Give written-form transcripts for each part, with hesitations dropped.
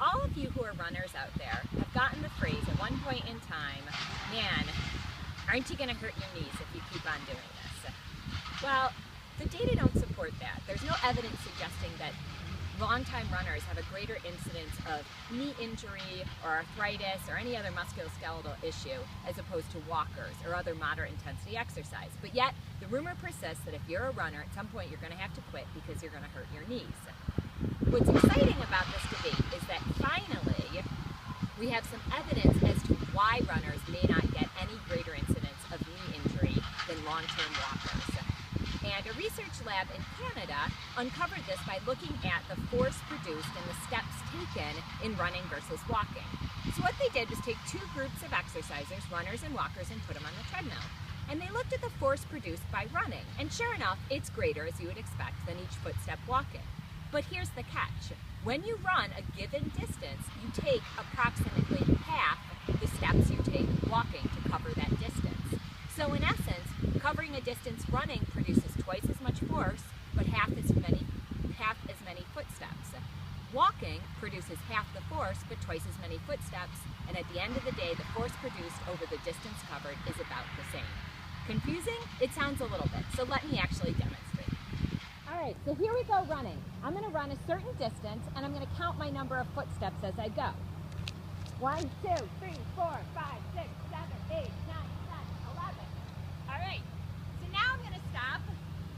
all of you who are runners out there have gotten the phrase at one point in time, man, aren't you going to hurt your knees if you keep on doing this? Well, the data don't support that. There's no evidence suggesting that longtime runners have a greater incidence of knee injury or arthritis or any other musculoskeletal issue as opposed to walkers or other moderate intensity exercise. But yet, the rumor persists that if you're a runner, at some point you're going to have to quit because you're going to hurt your knees. What's exciting about this debate is that finally we have some evidence as to why runners may not get any greater incidence of knee injury than long-term walkers. And a research lab in Canada uncovered this by looking at the force produced and the steps taken in running versus walking. So what they did was take two groups of exercisers, runners and walkers, and put them on the treadmill. And they looked at the force produced by running. And sure enough, it's greater, as you would expect, than each footstep walking. But here's the catch. When you run a given distance, you take approximately half the steps you take walking to cover that distance. So in essence, covering a distance running produces twice as much force, but half as many footsteps. Walking produces half the force, but twice as many footsteps, and at the end of the day, the force produced over the distance covered is about the same. Confusing? It sounds a little bit, so let me actually demonstrate. All right, so here we go running. I'm going to run a certain distance, and I'm going to count my number of footsteps as I go. 1, 2, 3, 4, 5, 6, 7, 8, 9, 10, 11. All right, so now I'm going to stop,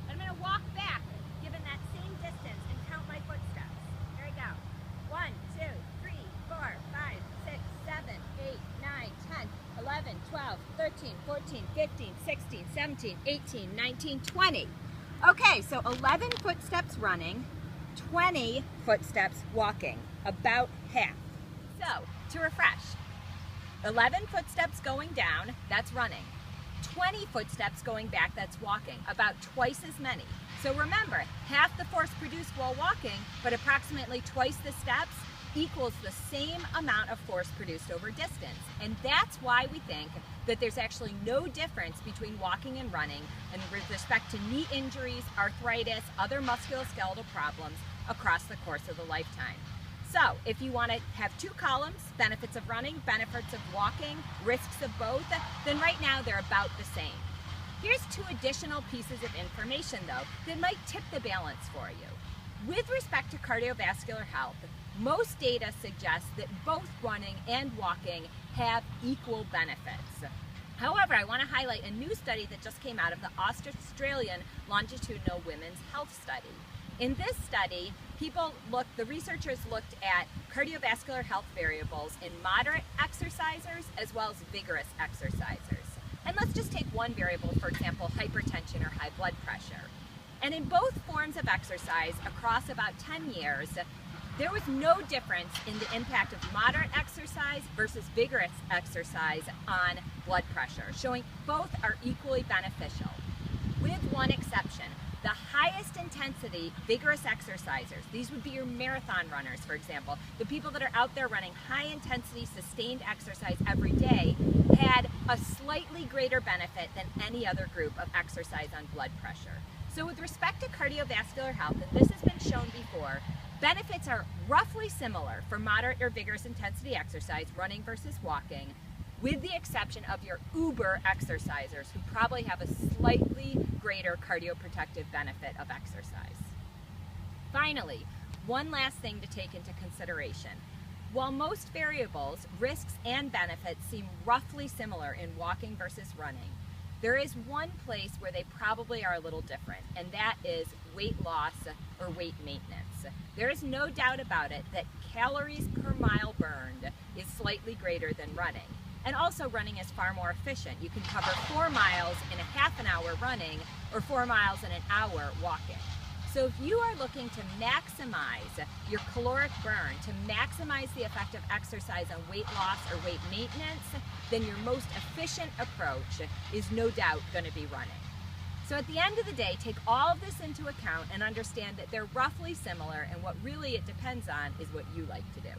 and I'm going to walk back, given that same distance, and count my footsteps. Here we go. 1, 2, 3, 4, 5, 6, 7, 8, 9, 10, 11, 12, 13, 14, 15, 16, 17, 18, 19, 20. Okay, so 11 footsteps running, 20 footsteps walking, about half. So, to refresh, 11 footsteps going down, that's running. 20 footsteps going back, that's walking, about twice as many. So remember, half the force produced while walking, but approximately twice the steps equals the same amount of force produced over distance. And that's why we think that there's actually no difference between walking and running and with respect to knee injuries, arthritis, other musculoskeletal problems across the course of the lifetime. So if you want to have two columns, benefits of running, benefits of walking, risks of both, then right now they're about the same. Here's two additional pieces of information though that might tip the balance for you. With respect to cardiovascular health, most data suggests that both running and walking have equal benefits. However, I want to highlight a new study that just came out of the Australian Longitudinal Women's Health Study. In this study, the researchers looked at cardiovascular health variables in moderate exercisers as well as vigorous exercisers. And let's just take one variable, for example, hypertension or high blood pressure. And in both forms of exercise across about 10 years, there was no difference in the impact of moderate exercise versus vigorous exercise on blood pressure, showing both are equally beneficial, with one exception. The highest intensity vigorous exercisers, these would be your marathon runners, for example, the people that are out there running high intensity sustained exercise every day, had a slightly greater benefit than any other group of exercise on blood pressure. So with respect to cardiovascular health, and this has been shown before, benefits are roughly similar for moderate or vigorous intensity exercise, running versus walking, with the exception of your uber exercisers who probably have a slightly greater cardioprotective benefit of exercise. Finally, one last thing to take into consideration. While most variables, risks and benefits seem roughly similar in walking versus running, there is one place where they probably are a little different, and that is weight loss or weight maintenance. There is no doubt about it that calories per mile burned is slightly greater than running. And also running is far more efficient. You can cover 4 miles in a half an hour running or 4 miles in an hour walking. So if you are looking to maximize your caloric burn, to maximize the effect of exercise on weight loss or weight maintenance, then your most efficient approach is no doubt going to be running. So at the end of the day, take all of this into account and understand that they're roughly similar, and what really it depends on is what you like to do.